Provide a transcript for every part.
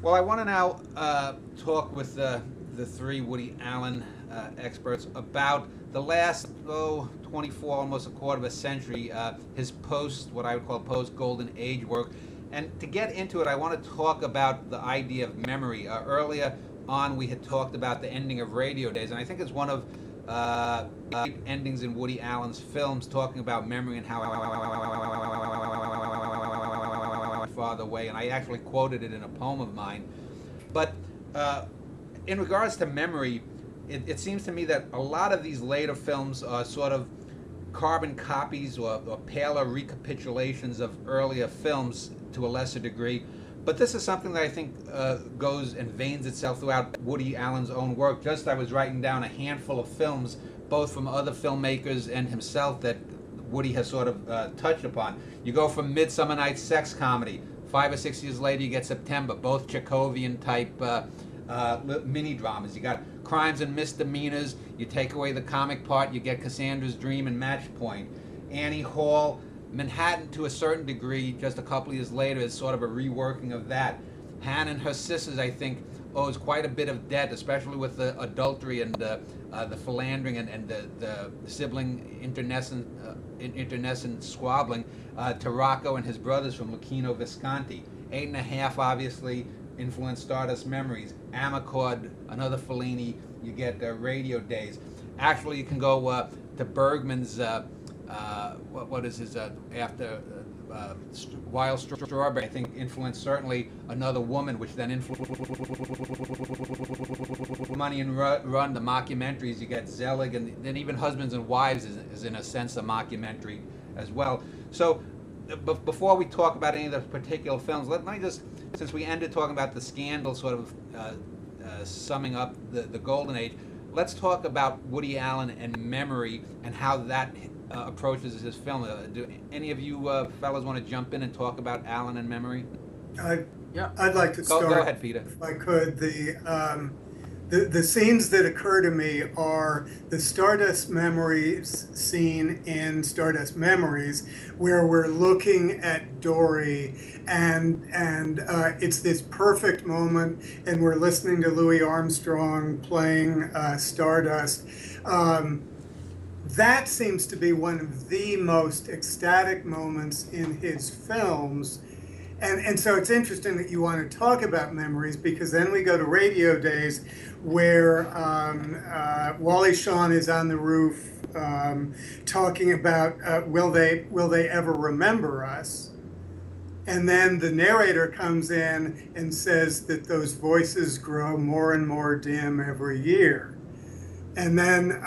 Well, I want to now talk with the three Woody Allen experts about the last 24, almost a quarter of a century, his post, what I would call post Golden Age work. And to get into it, I want to talk about the idea of memory. Earlier on, we had talked about the ending of Radio Days, and I think it's one of endings in Woody Allen's films, talking about memory and how farther away. And I actually quoted it in a poem of mine. But in regards to memory, it seems to me that a lot of these later films are sort of carbon copies or paler recapitulations of earlier films to a lesser degree. But this is something that I think goes and veins itself throughout Woody Allen's own work. Just I was writing down a handful of films, both from other filmmakers and himself, that Woody has sort of touched upon. You go from Midsummer Night's sex comedy. 5 or 6 years later, you get September, both Chekhovian type mini dramas. You got Crimes and Misdemeanors. You take away the comic part, you get Cassandra's Dream and Match Point. Annie Hall. Manhattan, to a certain degree, just a couple of years later, is sort of a reworking of that. Hannah and Her Sisters, I think, owes quite a bit of debt, especially with the adultery and the philandering and the sibling internecine squabbling, to Rocco and his brothers from Lucchino Visconti. 8½, obviously, influenced Stardust Memories. Amarcord, another Fellini. You get Radio Days. Actually, you can go to Bergman's what is his after Wild Strawberry, I think, influenced certainly Another Woman, which then influenced Money and Run, the mockumentaries. You get Zelig, and then even Husbands and Wives is in a sense a mockumentary as well. So before we talk about any of the particular films, let me just, since we ended talking about the scandal, sort of summing up the Golden Age, let's talk about Woody Allen and memory and how that approaches his film. Do any of you fellas want to jump in and talk about Allen and memory? I'd like to start. Go ahead, Peter. If I could. The scenes that occur to me are the Stardust Memories scene in Stardust Memories, where we're looking at Dory, and it's this perfect moment, and we're listening to Louis Armstrong playing Stardust. That seems to be one of the most ecstatic moments in his films. And so it's interesting that you want to talk about memories, because then we go to Radio Days, where Wally Shawn is on the roof talking about will they ever remember us? And then the narrator comes in and says that those voices grow more and more dim every year. And then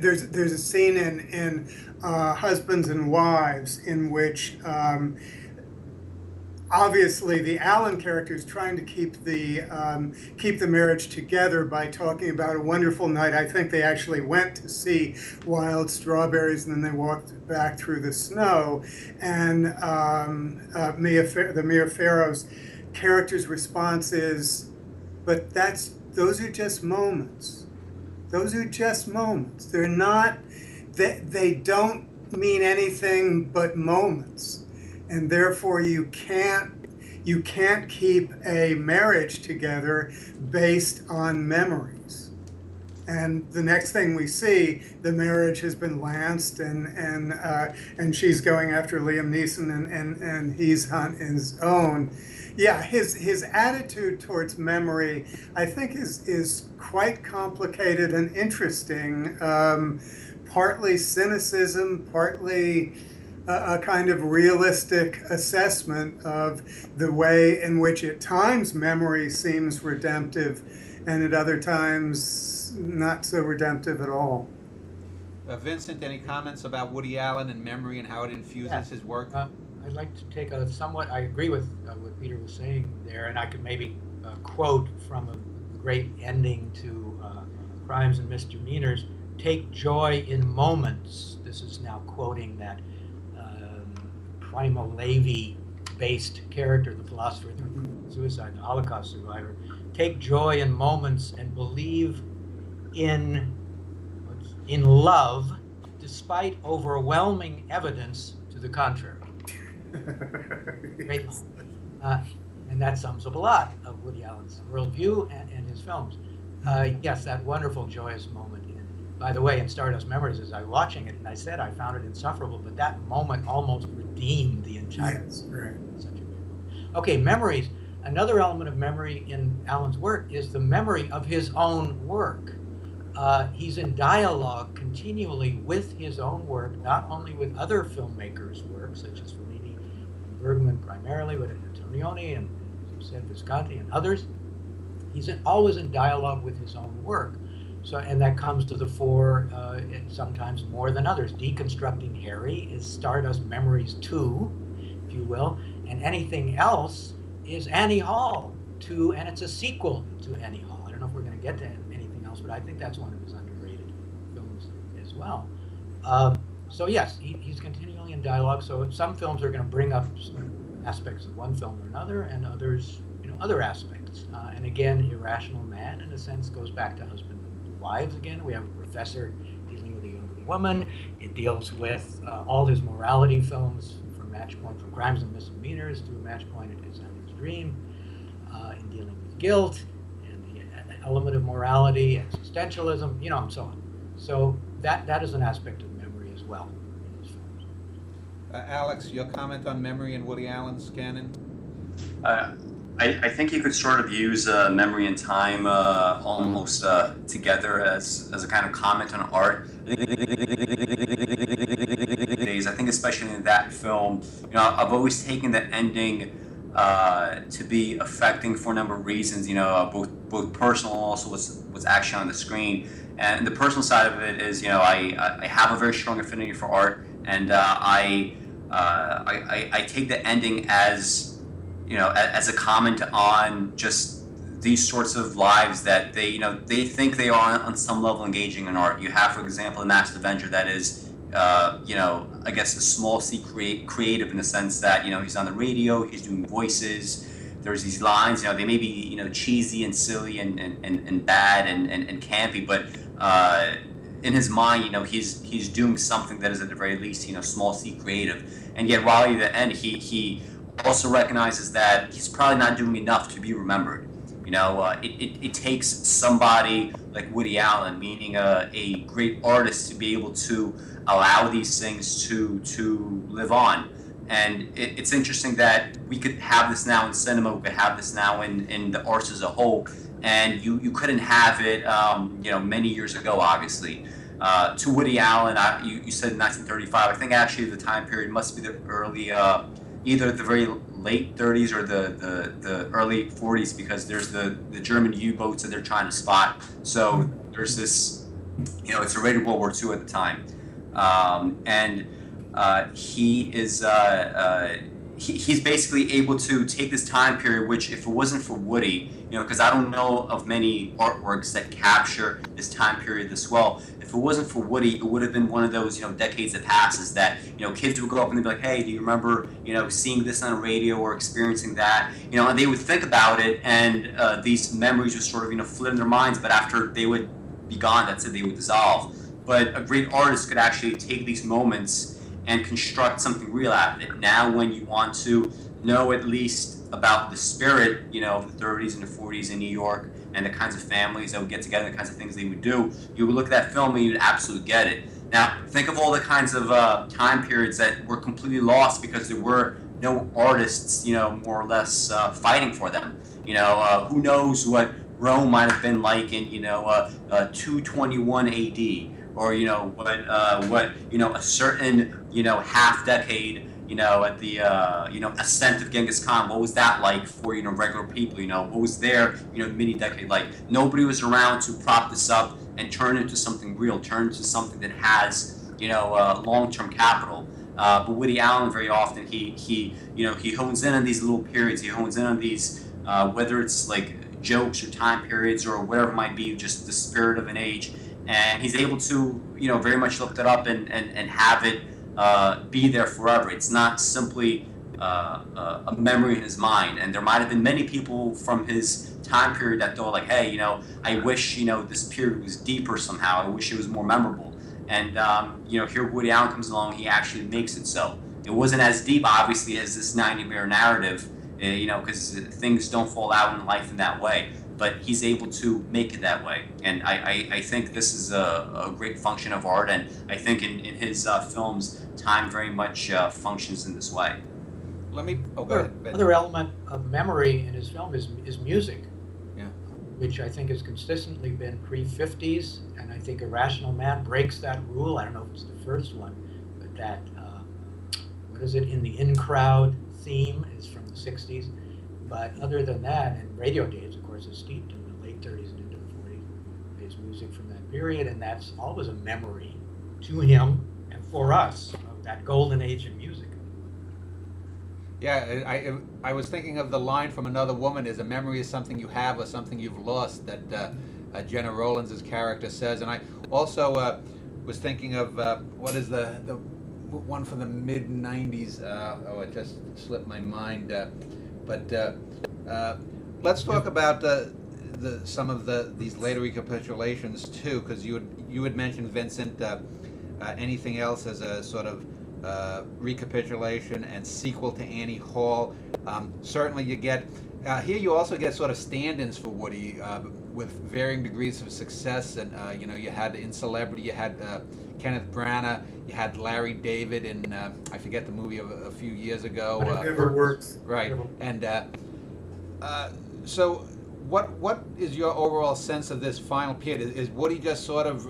there's a scene in Husbands and Wives in which obviously the Allen character is trying to keep the marriage together by talking about a wonderful night. I think they actually went to see Wild Strawberries, and then they walked back through the snow. And the Mia Farrow's character's response is, "But those are just moments. Those are just moments. They're not. They don't mean anything but moments." And therefore you can't keep a marriage together based on memories. And the next thing we see, the marriage has been lanced, and she's going after Liam Neeson, and he's on his own. Yeah, his attitude towards memory, I think, is quite complicated and interesting. Partly cynicism, partly a kind of realistic assessment of the way in which at times memory seems redemptive, and at other times not so redemptive at all. Vincent, any comments about Woody Allen and memory and how it infuses his work? I'd like to take a somewhat, I agree with what Peter was saying there, and I could maybe quote from a great ending to Crimes and Misdemeanors: "Take joy in moments." This is now quoting that Primo Levi-based character, the philosopher, the suicide, the Holocaust survivor. "Take joy in moments and believe in love, despite overwhelming evidence to the contrary." Great line. And that sums up a lot of Woody Allen's worldview and his films. Yes, that wonderful, joyous moment. By the way, in Stardust Memories, as I was watching it, and I said I found it insufferable, but that moment almost redeemed the entire. Yes, right. Such a great moment. Okay, memories. Another element of memory in Allen's work is the memory of his own work. He's in dialogue continually with his own work, not only with other filmmakers' work, such as Fellini and Bergman primarily, but Antonioni and, as you said, Visconti and others. He's always in dialogue with his own work. So, and that comes to the fore sometimes more than others. Deconstructing Harry is Stardust Memories 2, if you will, and anything else is Annie Hall 2, and it's a sequel to Annie Hall. I don't know if we're going to get to anything else, but I think that's one of his underrated films as well. So yes, he's continually in dialogue. So some films are going to bring up aspects of one film or another, and others, other aspects. And again, Irrational Man, in a sense, goes back to husband and wives again. We have a professor dealing with a young woman. It deals with all his morality films, from Match Point, from Crimes and Misdemeanors to Match Point in His Endless Dream, in dealing with guilt and the element of morality, existentialism, and so on. So that is an aspect of memory as well in his films. Alex, your comment on memory in Woody Allen's canon? I think you could sort of use memory and time almost together as a kind of comment on art. I think especially in that film, I've always taken the ending to be affecting for a number of reasons. Both personal and also what's actually on the screen. And the personal side of it is, I have a very strong affinity for art, and I take the ending as as a comment on just these sorts of lives that they think they are on some level engaging in art. You have, for example, The Masked Avenger that is, I guess a small c creative in the sense that, he's on the radio, he's doing voices, there's these lines, they may be, cheesy and silly and bad and campy, but in his mind, he's doing something that is at the very least, small c creative. And yet, while at the end, he also recognizes that he's probably not doing enough to be remembered. It takes somebody like Woody Allen, meaning a great artist, to be able to allow these things to live on. And it's interesting that we could have this now in cinema, we could have this now in the arts as a whole, and you couldn't have it many years ago, obviously. To Woody Allen, you said 1935. I think actually the time period must be the early either the very late 30s or the early 40s, because there's the German U-boats that they're trying to spot. So there's this, it's already World War II at the time. He is he's basically able to take this time period, which if it wasn't for Woody, because I don't know of many artworks that capture this time period this well. If it wasn't for Woody, it would have been one of those, decades that passes that, kids would grow up and they'd be like, hey, do you remember, seeing this on the radio or experiencing that? And they would think about it, and these memories would sort of, flit in their minds, but after they would be gone, that's it, they would dissolve. But a great artist could actually take these moments and construct something real out of it. Now, when you want to know at least about the spirit, of the 30s and the 40s in New York, and the kinds of families that would get together, the kinds of things they would do, you would look at that film and you'd absolutely get it. Now, think of all the kinds of time periods that were completely lost because there were no artists, more or less fighting for them. Who knows what Rome might have been like in, 221 AD, or what a certain half decade at the ascent of Genghis Khan. What was that like for regular people? What was their mini decade like? Nobody was around to prop this up and turn it into something real, turn it into something that has long-term capital. But Woody Allen, very often he hones in on these little periods. He hones in on these whether it's like jokes or time periods or whatever it might be, just the spirit of an age. And he's able to, very much look that up and have it be there forever. It's not simply a memory in his mind. And there might have been many people from his time period that thought like, hey, I wish, this period was deeper somehow. I wish it was more memorable. And, here Woody Allen comes along, he actually makes it so. It wasn't as deep, obviously, as this 90-minute narrative you know, because things don't fall out in life in that way. But he's able to make it that way, and I think this is a great function of art, and I think in his films, time very much functions in this way. Let me. Oh, go ahead. Ben. Another element of memory in his film is music, Yeah. which I think has consistently been pre-50s, and I think Irrational Man breaks that rule. I don't know if it's the first one, but that, what is it, In the In Crowd theme is from the 60s. But other than that, and Radio Days, of course, is steeped in the late 30s and into the 40s. It's music from that period, and that's always a memory to him and for us of that golden age of music. Yeah, I was thinking of the line from Another Woman: "Is a memory is something you have or something you've lost," that Jenna Rollins' character says. And I also was thinking of what is the one from the mid '90s? Oh, it just slipped my mind. But let's talk about some of these later recapitulations too, because you had mentioned, Vincent, anything else as a sort of recapitulation and sequel to Annie Hall. Certainly you get, here you also get sort of stand-ins for Woody with varying degrees of success, and you know, you had in celebrity, you had Kenneth Branagh, you had Larry David in, I forget the movie of a few years ago. But it never works. Right, and so what is your overall sense of this final period? Is Woody just sort of,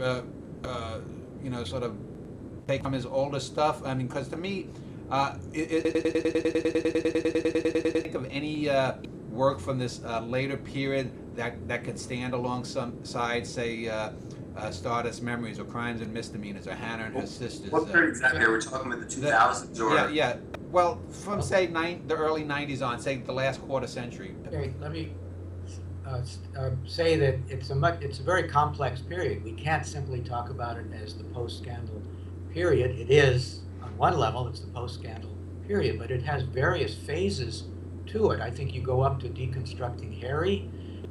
you know, sort of take from his older stuff? I mean, because to me, think of any work from this later period that could stand alongside, say, Stardust Memories or Crimes and Misdemeanors or Hannah and Her Sisters. What period exactly? Are we talking about the 2000s or? Yeah. Well, from say the early '90s on, say the last quarter century. Okay, let me say that it's a very complex period. We can't simply talk about it as the post-scandal period. It is, on one level, it's the post-scandal period, but it has various phases to it. I think you go up to Deconstructing Harry,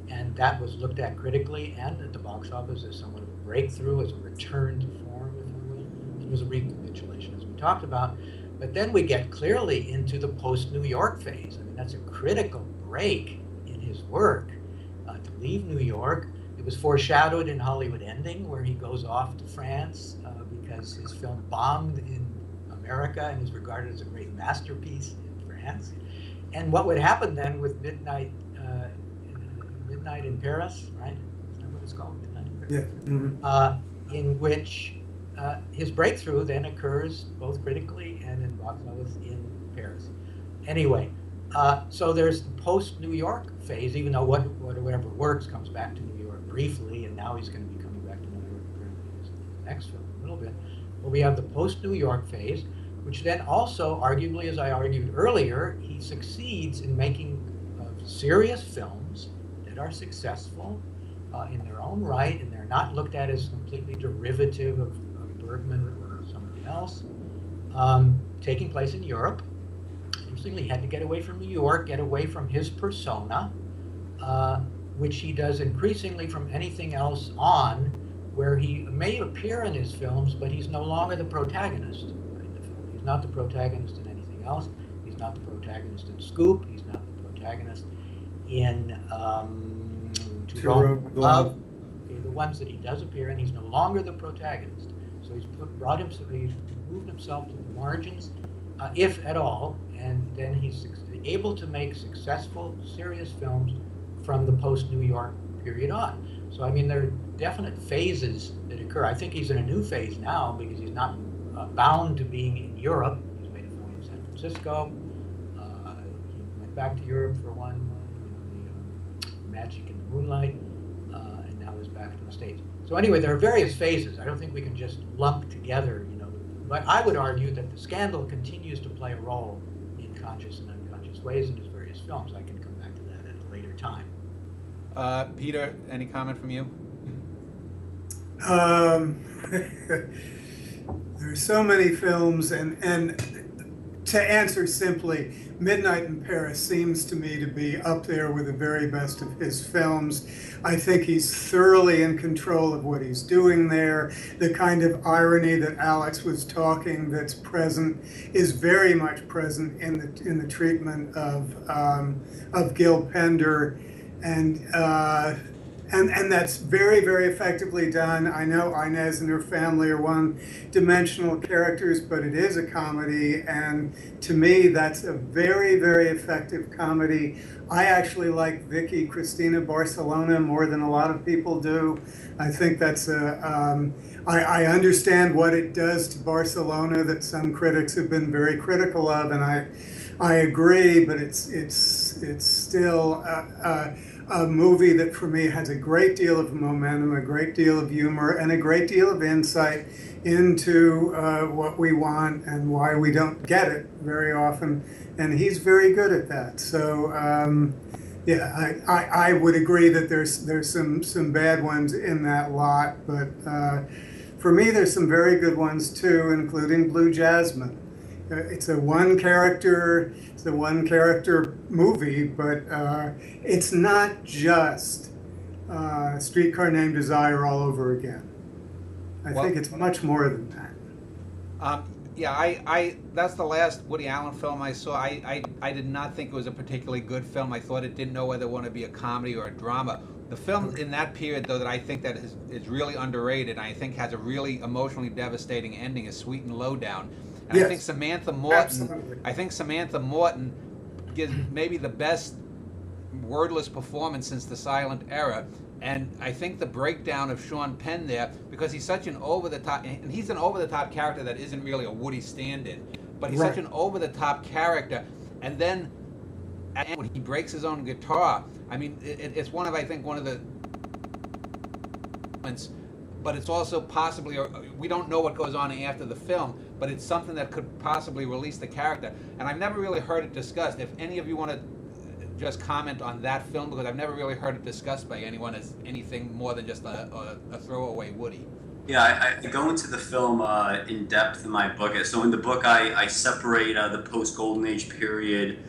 and that was looked at critically and at the box office as somewhat of a breakthrough, as a return to form, if you will. It was a recapitulation, as we talked about. But then we get clearly into the post-New York phase. I mean, that's a critical break in his work. To leave New York, it was foreshadowed in Hollywood Ending, where he goes off to France because his film bombed in America and is regarded as a great masterpiece in France. And what would happen then with Midnight in Paris, right? Is that what it's called? Midnight in Paris? Yeah. Mm-hmm. In which his breakthrough then occurs both critically and in box office in Paris. Anyway, so there's the post-New York phase, even though whatever works comes back to New York briefly, and now he's going to be coming back to New York apparently in his next film a little bit. But we have the post-New York phase, which then also, arguably, as I argued earlier, he succeeds in making serious films that are successful in their own right, and they're not looked at as completely derivative of Bergman or somebody else, taking place in Europe. Interestingly, he had to get away from New York, get away from his persona, which he does increasingly from anything else on, where he may appear in his films, but he's no longer the protagonist in the film. He's not the protagonist in anything else. He's not the protagonist in Scoop. He's not the protagonist in To Rome with Love. Okay, the ones that he does appear in, he's no longer the protagonist. So he's moved himself to the margins, if at all, and then he's able to make successful, serious films from the post-New York period on. So, I mean, there are definite phases that occur. I think he's in a new phase now because he's not bound to being in Europe. He's made a film in San Francisco. He went back to Europe for one, the Magic in the Moonlight, and now he's back to the States. So anyway, there are various phases. I don't think we can just lump together, but I would argue that the scandal continues to play a role in conscious and unconscious ways in his various films. I can come back to that at a later time. Peter, any comment from you? There's so many films, and to answer simply, Midnight in Paris seems to me to be up there with the very best of his films. I think he's thoroughly in control of what he's doing there. The kind of irony that Alex was talking that's present is very much present in the treatment of Gil Pender, and that's very, very effectively done. I know Inez and her family are one-dimensional characters, but it is a comedy, and to me, that's a very, very effective comedy. I actually like Vicky Cristina Barcelona more than a lot of people do. I think that's I understand what it does to Barcelona that some critics have been very critical of, and I agree, but it's still a movie that for me has a great deal of momentum, a great deal of humor, and a great deal of insight into what we want and why we don't get it very often. And he's very good at that. So yeah, I would agree that there's some bad ones in that lot, but for me there's some very good ones too, including Blue Jasmine. It's a one character movie, but it's not just Streetcar Named Desire all over again. I think it's much more than that. Yeah, that's the last Woody Allen film I saw. I did not think it was a particularly good film. I thought it didn't know whether it wanted to be a comedy or a drama. The film in that period, though, that I think that is really underrated, and I think has a really emotionally devastating ending, is Sweet and Lowdown. And yes. I think Samantha Morton gives maybe the best wordless performance since the silent era. And I think the breakdown of Sean Penn there, because he's such an over-the-top, and he's an over-the-top character that isn't really a Woody stand-in, but he's such an over-the-top character. And then when he breaks his own guitar, I mean, it's one of the moments, but it's also possibly, we don't know what goes on after the film, but it's something that could possibly release the character. And I've never really heard it discussed. If any of you want to just comment on that film, because I've never really heard it discussed by anyone as anything more than just a throwaway Woody. Yeah, I go into the film in depth in my book. So in the book, I separate the post-Golden Age period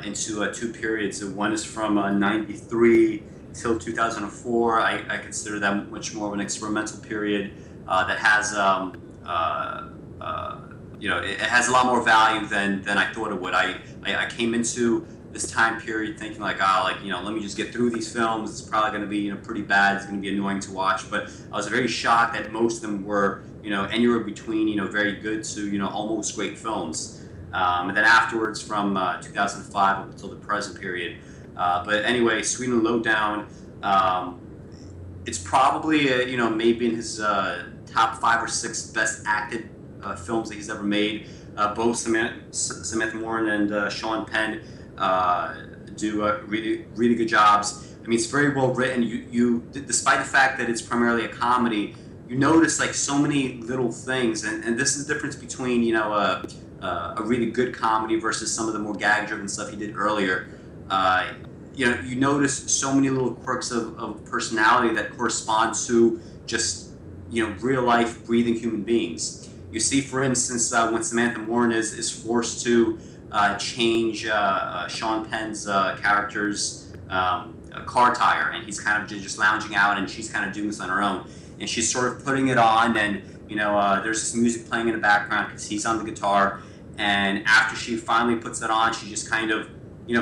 into two periods. One is from 93 till 2004. I consider that much more of an experimental period that has, it has a lot more value than I thought it would. I came into this time period thinking like, let me just get through these films. It's probably going to be pretty bad. It's going to be annoying to watch. But I was very shocked that most of them were anywhere between very good to almost great films. And then afterwards, from 2005 up until the present period. But anyway, Sweet and Lowdown, it's probably maybe in his top 5 or 6 best acted films that he's ever made. Both Samantha Morton and Sean Penn do really, really good jobs. I mean, it's very well written. You despite the fact that it's primarily a comedy, you notice like so many little things, and this is the difference between a really good comedy versus some of the more gag-driven stuff he did earlier. You notice so many little quirks of personality that correspond to just real life breathing human beings. You see, for instance, when Samantha Morton is forced to change Sean Penn's character's car tire, and he's kind of just lounging out, and she's kind of doing this on her own, and she's sort of putting it on, and there's this music playing in the background because he's on the guitar, and after she finally puts it on, she just kind of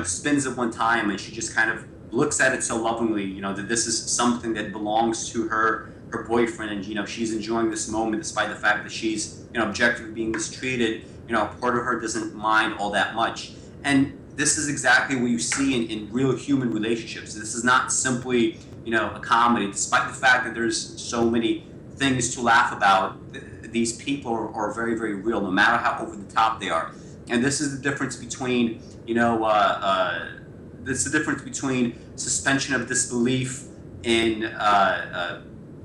spins it one time, and she just kind of looks at it so lovingly, that this is something that belongs to her boyfriend, and she's enjoying this moment despite the fact that she's objectively being mistreated. Part of her doesn't mind all that much. And this is exactly what you see in real human relationships. This is not simply, a comedy. Despite the fact that there's so many things to laugh about, these people are very, very real, no matter how over the top they are. And this is the difference between, suspension of disbelief in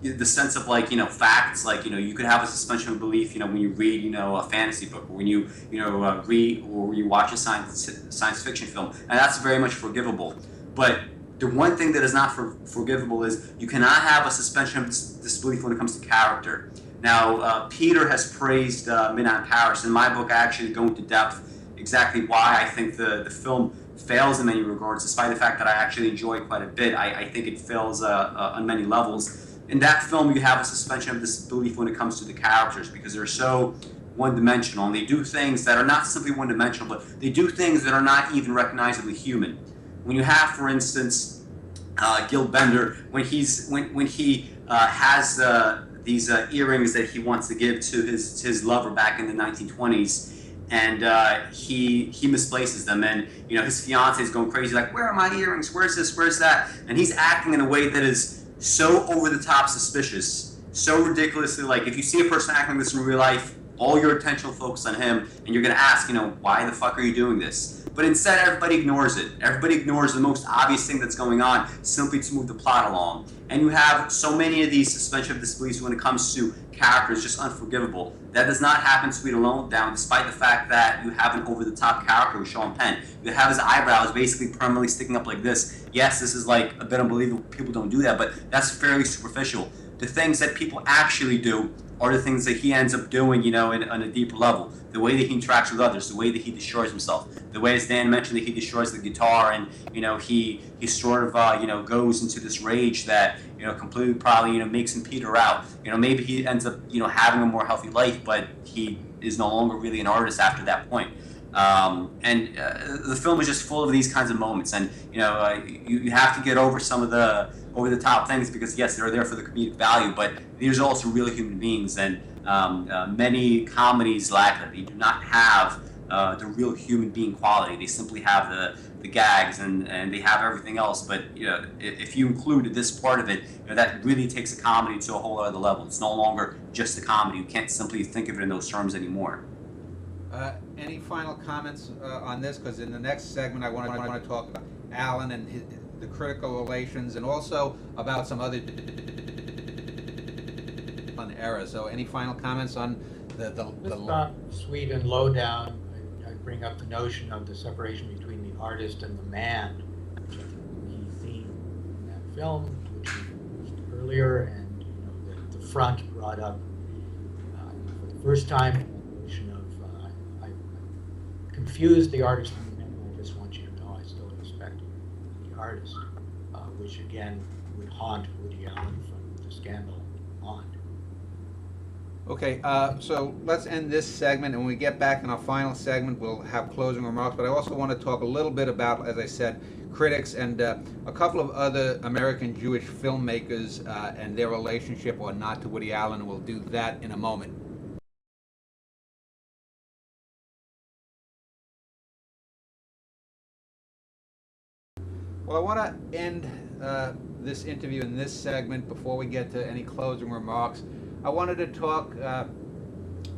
the sense of facts, you could have a suspension of belief when you read a fantasy book, or when you read or you watch a science fiction film, and that's very much forgivable. But the one thing that is not forgivable is you cannot have a suspension of disbelief when it comes to character. Now, Peter has praised Midnight in Paris. In my book, I actually go into depth exactly why I think the film fails in many regards, despite the fact that I actually enjoy it quite a bit. I think it fails on many levels. In that film, you have a suspension of disbelief when it comes to the characters, because they're so one-dimensional, and they do things that are not simply one-dimensional, but they do things that are not even recognizably human. When you have, for instance, Gil Bender, when he has these earrings that he wants to give to his lover back in the 1920s, and he misplaces them, and his fiance is going crazy, like, where are my earrings? Where's this? Where's that? And he's acting in a way that is so over the top suspicious, so ridiculously, like, if you see a person acting like this in real life, all your attention will focus on him, and you're going to ask, why the fuck are you doing this? But instead, everybody ignores it. Everybody ignores the most obvious thing that's going on simply to move the plot along. And you have so many of these suspension of disbelief when it comes to characters, just unforgivable. That does not happen to Sweet and Low Down, despite the fact that you have an over-the-top character with Sean Penn. You have his eyebrows basically permanently sticking up like this. Yes, this is like a bit unbelievable. People don't do that, but that's fairly superficial. The things that people actually do are the things that he ends up doing, on a deeper level. The way that he interacts with others, the way that he destroys himself, the way, as Dan mentioned, that he destroys the guitar, and he sort of goes into this rage that completely probably makes him peter out. Maybe he ends up having a more healthy life, but he is no longer really an artist after that point. The film is just full of these kinds of moments, and you have to get over some of the over-the-top things, because yes, they're there for the comedic value, but these are also real human beings, and many comedies lack that. They do not have the real human being quality. They simply have the gags, and they have everything else, but if you include this part of it, that really takes a comedy to a whole other level. It's no longer just a comedy. You can't simply think of it in those terms anymore. Any final comments on this? Because in the next segment, I want to talk about Alan and the critical relations, and also about some other era. So, any final comments on the Sweet and Low Down? I bring up the notion of the separation between the artist and the man, which I think is the key theme in that film, which we used earlier, and the front brought up for the first time the notion of I confused the artist and the man. I just want you to know I still respect the artist, which again would haunt Woody Allen from The Scandal on. Okay, so let's end this segment, and when we get back in our final segment, we'll have closing remarks. But I also want to talk a little bit about, as I said, critics and a couple of other American Jewish filmmakers and their relationship or not to Woody Allen, and we'll do that in a moment. Well, I want to end this interview in this segment before we get to any closing remarks. I wanted to talk a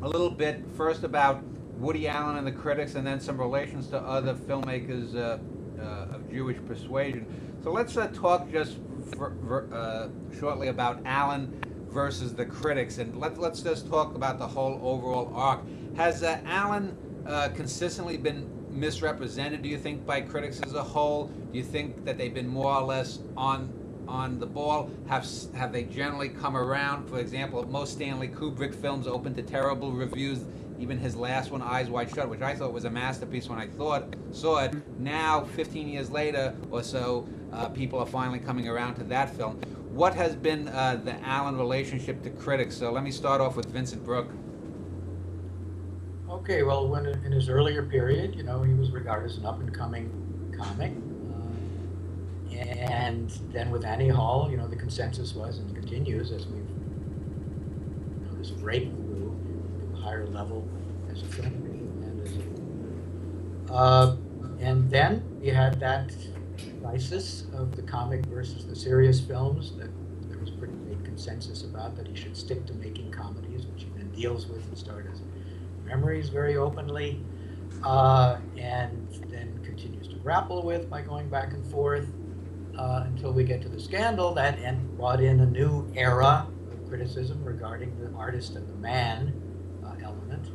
little bit first about Woody Allen and the critics, and then some relations to other filmmakers of Jewish persuasion. So let's talk just shortly about Allen versus the critics, and let's just talk about the whole overall arc. Has Allen consistently been misrepresented, do you think, by critics as a whole? Do you think that they've been more or less on the ball? Have they generally come around? For example, most Stanley Kubrick films opened to terrible reviews. Even his last one, Eyes Wide Shut, which I thought was a masterpiece when I saw it. Now, 15 years later or so, people are finally coming around to that film. What has been the Allen relationship to critics? So let me start off with Vincent Brooke. Okay, well, when in his earlier period, he was regarded as an up-and-coming comic. And then with Annie Hall, the consensus was, and continues, as we've, this breakthrough to a higher level as a filmmaker and then we had that crisis of the comic versus the serious films that there was pretty big consensus about, that he should stick to making comedies, which he then deals with in Start as Memories very openly, and then continues to grapple with by going back and forth. Until we get to The Scandal, that brought in a new era of criticism regarding the artist and the man element.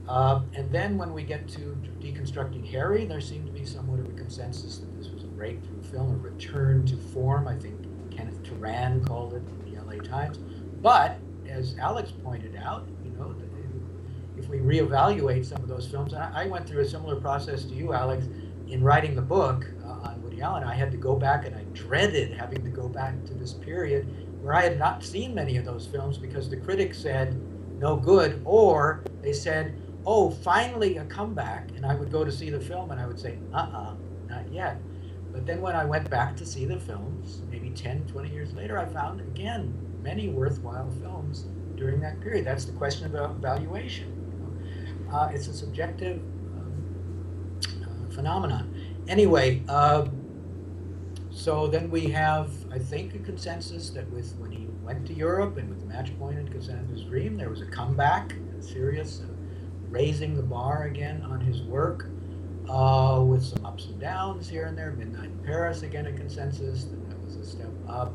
And then when we get to Deconstructing Harry, there seemed to be somewhat of a consensus that this was a breakthrough film, a return to form. I think Kenneth Turan called it in the LA Times. But as Alex pointed out, if we reevaluate some of those films, and I went through a similar process to you, Alex, in writing the book on Woody Allen. I had to go back, and I dreaded having to go back to this period where I had not seen many of those films because the critics said no good, or they said, oh, finally a comeback, and I would go to see the film and I would say, not yet. But then when I went back to see the films, maybe 10, 20 years later, I found, again, many worthwhile films during that period. That's the question about valuation. It's a subjective phenomenon. Anyway, so then we have, I think, a consensus that when he went to Europe and with the Match Point and Cassandra's Dream, there was a comeback, a serious raising the bar again on his work, with some ups and downs here and there. Midnight in Paris, again, a consensus that was a step up.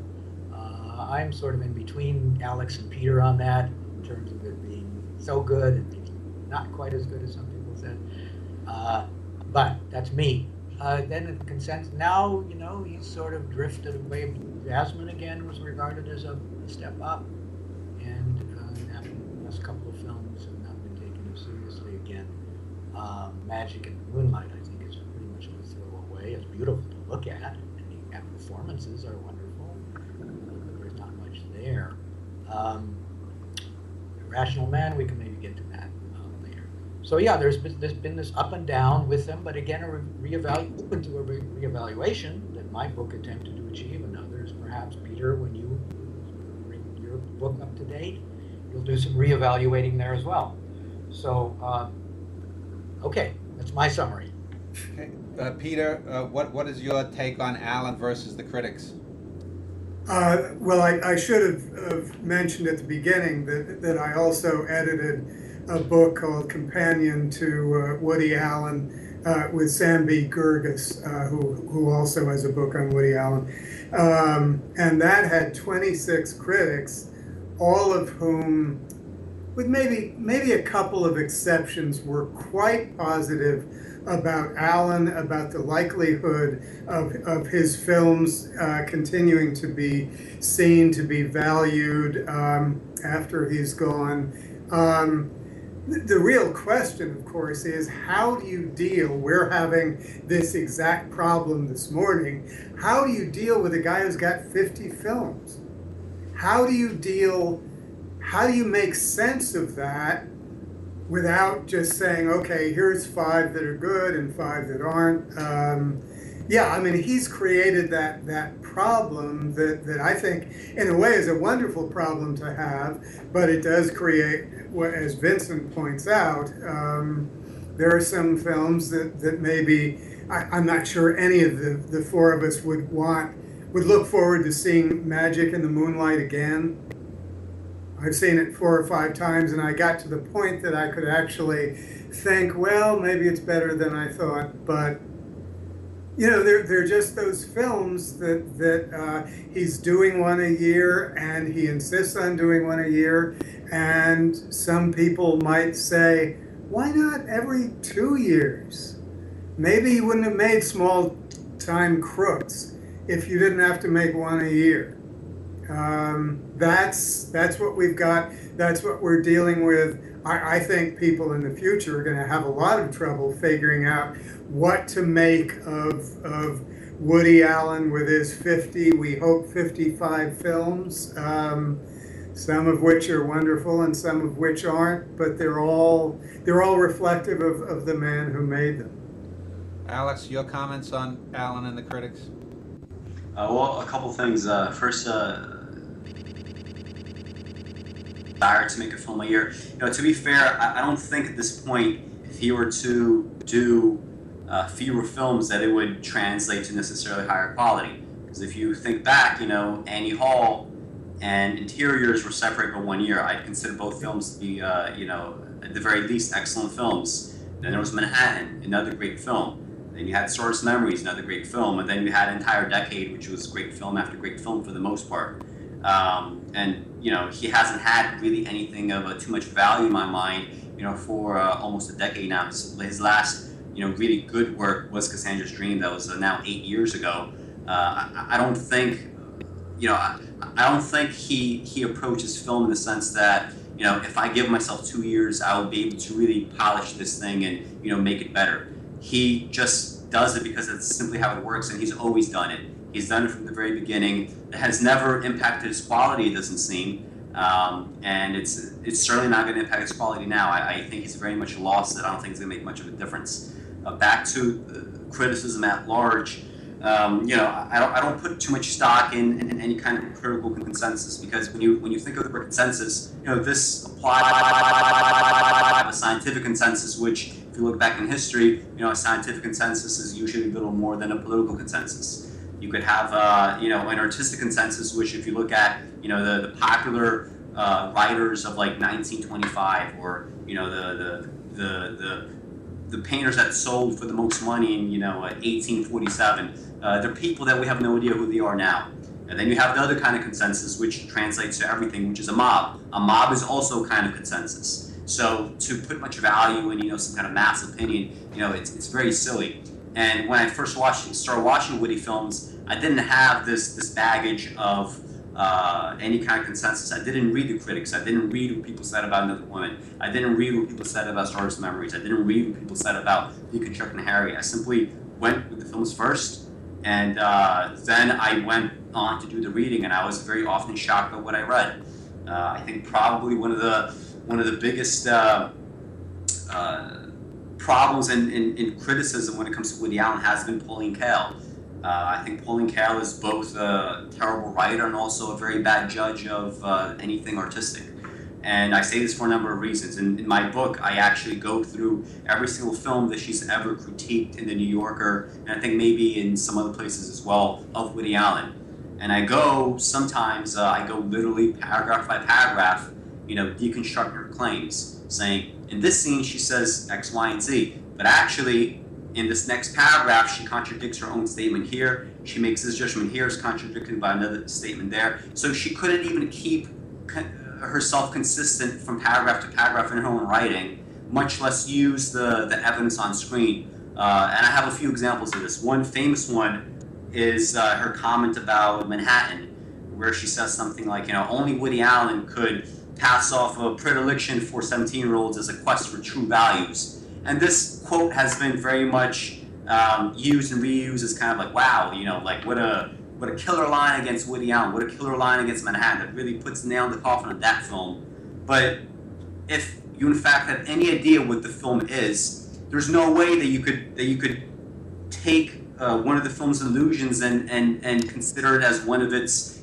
I'm sort of in between Alex and Peter on that in terms of it being so good and not quite as good as some people said. But that's me. Then the consensus, now, he's sort of drifted away. Jasmine, again, was regarded as a step up. And after the last couple of films have not been taken as seriously again. Magic and Moonlight, I think, is pretty much a throwaway. It's beautiful to look at, and the performances are wonderful, but there's not much there. Rational Man, we can maybe get to that later. So yeah, there's been this up and down with them, but again, open to a reevaluation that my book attempted to achieve, and others, perhaps Peter, when you bring your book up to date, you'll do some reevaluating there as well. So, okay, that's my summary. Okay. Peter, what is your take on Allen versus the critics? Well, I should have mentioned at the beginning that I also edited a book called Companion to Woody Allen with Sam B. Gurgis, who also has a book on Woody Allen. And that had 26 critics, all of whom, with maybe a couple of exceptions, were quite positive about Allen, about the likelihood of his films continuing to be seen, to be valued after he's gone. The real question, of course, is how do you deal, we're having this exact problem this morning, how do you deal with a guy who's got 50 films? How do you make sense of that without just saying, okay, here's 5 that are good and 5 that aren't? Yeah, I mean, he's created that problem that I think, in a way, is a wonderful problem to have, but it does create, as Vincent points out, there are some films that maybe, I'm not sure any of the 4 of us would look forward to seeing Magic in the Moonlight again. I've seen it 4 or 5 times, and I got to the point that I could actually think, well, maybe it's better than I thought. But, they're just those films that he's doing one a year, and he insists on doing one a year. And some people might say, why not every 2 years? Maybe he wouldn't have made Small-Time Crooks if you didn't have to make one a year. That's what we've got. That's what we're dealing with. I think people in the future are going to have a lot of trouble figuring out what to make of Woody Allen with his 50, we hope 55 films, some of which are wonderful and some of which aren't, but they're all reflective of the man who made them. Alex, your comments on Allen and the critics? Well, a couple things. First, desire to make a film a year. To be fair, I don't think at this point, if he were to do fewer films, that it would translate to necessarily higher quality. Because if you think back, Annie Hall and Interiors were separated by 1 year. I'd consider both films to be, at the very least, excellent films. Then there was Manhattan, another great film. Then you had Source Memories, another great film. And then you had Entire Decade, which was great film after great film for the most part. And he hasn't had really anything of too much value in my mind, for almost a decade now. His last, really good work was Cassandra's Dream. That was now 8 years ago. I don't think I don't think he approaches film in the sense that, if I give myself 2 years, I will be able to really polish this thing and, make it better. He just does it because it's simply how it works, and he's always done it. He's done it from the very beginning. It has never impacted his quality, it doesn't seem. And it's certainly not going to impact his quality now. I think he's very much lost it. I don't think it's going to make much of a difference. Back to criticism at large. I don't put too much stock in any kind of critical consensus, because when you think of the word consensus, this applies to a scientific consensus, which, if you look back in history, a scientific consensus is usually little more than a political consensus. You could have, an artistic consensus, which, if you look at, the popular writers of like 1925, or the painters that sold for the most money in 1847, they're people that we have no idea who they are now. And then you have the other kind of consensus, which translates to everything, which is a mob. A mob is also kind of consensus. So to put much value in some kind of mass opinion, it's very silly. And when I first started watching Woody films, I didn't have this baggage of any kind of consensus. I didn't read the critics. I didn't read what people said about Another Woman. I didn't read what people said about Stardust Memories. I didn't read what people said about Deconstructing Harry. I simply went with the films first, and then I went on to do the reading, and I was very often shocked by what I read. I think probably one of the biggest problems in criticism when it comes to Woody Allen has been Pauline Kael. I think Pauline Kael is both a terrible writer and also a very bad judge of anything artistic. And I say this for a number of reasons. In my book, I actually go through every single film that she's ever critiqued in The New Yorker, and I think maybe in some other places as well, of Woody Allen. And I go literally paragraph by paragraph, deconstructing her claims, saying, in this scene she says X, Y, and Z, but actually, in this next paragraph, she contradicts her own statement here. She makes this judgment here, is contradicted by another statement there. So she couldn't even keep herself consistent from paragraph to paragraph in her own writing, much less use the evidence on screen. And I have a few examples of this. One famous one is her comment about Manhattan, where she says something like, only Woody Allen could pass off a predilection for 17-year-olds as a quest for true values. And this quote has been very much used and reused as kind of like, wow, what a killer line against Woody Allen, what a killer line against Manhattan. That really puts the nail in the coffin of that film. But if you in fact have any idea what the film is, there's no way that you could take one of the film's illusions and consider it as one of its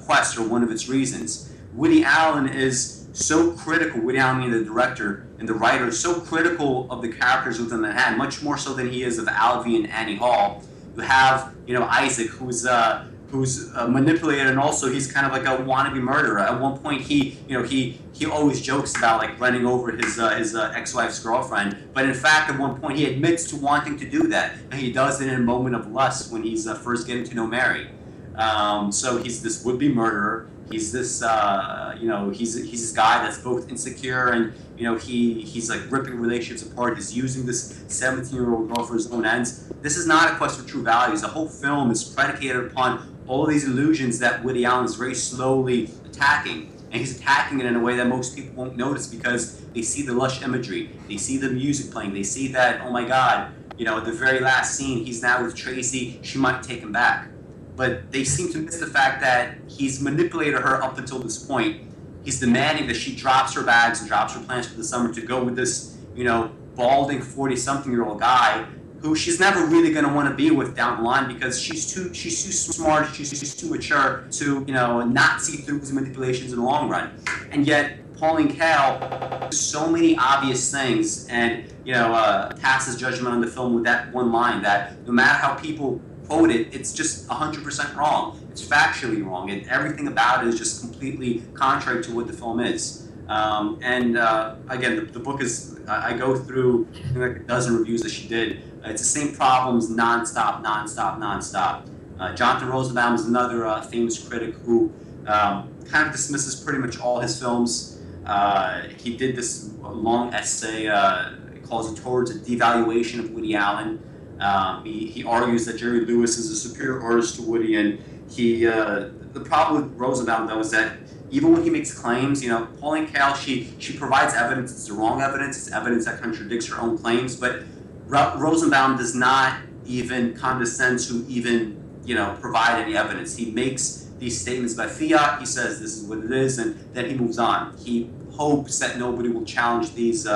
quests or one of its reasons. Woody Allen is so critical, Woody Allen being the director and the writer, is so critical of the characters within Manhattan, much more so than he is of Alvy and Annie Hall. You have, Isaac, who's manipulated, and also he's kind of like a wannabe murderer. At one point, he always jokes about like running over his ex-wife's girlfriend, but in fact, at one point, he admits to wanting to do that, and he does it in a moment of lust when he's first getting to know Mary. So he's this would-be murderer. He's this, he's this guy that's both insecure and, he's like ripping relationships apart. He's using this 17-year-old girl for his own ends. This is not a quest for true values. The whole film is predicated upon all these illusions that Woody Allen is very slowly attacking. And he's attacking it in a way that most people won't notice because they see the lush imagery. They see the music playing. They see that, oh my God, the very last scene, he's now with Tracy. She might take him back. But they seem to miss the fact that he's manipulated her up until this point. He's demanding that she drops her bags and drops her plans for the summer to go with this, balding 40-something-year-old guy who she's never really going to want to be with down the line because she's too smart, she's too mature to, not see through his manipulations in the long run. And yet, Pauline Kael, so many obvious things, and, passes judgment on the film with that one line that no matter how people quote it, it's just 100% wrong. It's factually wrong, and everything about it is just completely contrary to what the film is. Again, the book is, I go through like a dozen reviews that she did. It's the same problems nonstop. Jonathan Rosenbaum is another famous critic who kind of dismisses pretty much all his films. He did this long essay, calls it Towards a Devaluation of Woody Allen. He argues that Jerry Lewis is a superior artist to Woody, and the problem with Rosenbaum though is that even when he makes claims, Pauline Kael, she provides evidence. It's the wrong evidence. It's evidence that contradicts her own claims. But Rosenbaum does not even condescend to even provide any evidence. He makes these statements by fiat. He says this is what it is, and then he moves on. He hopes that nobody will challenge these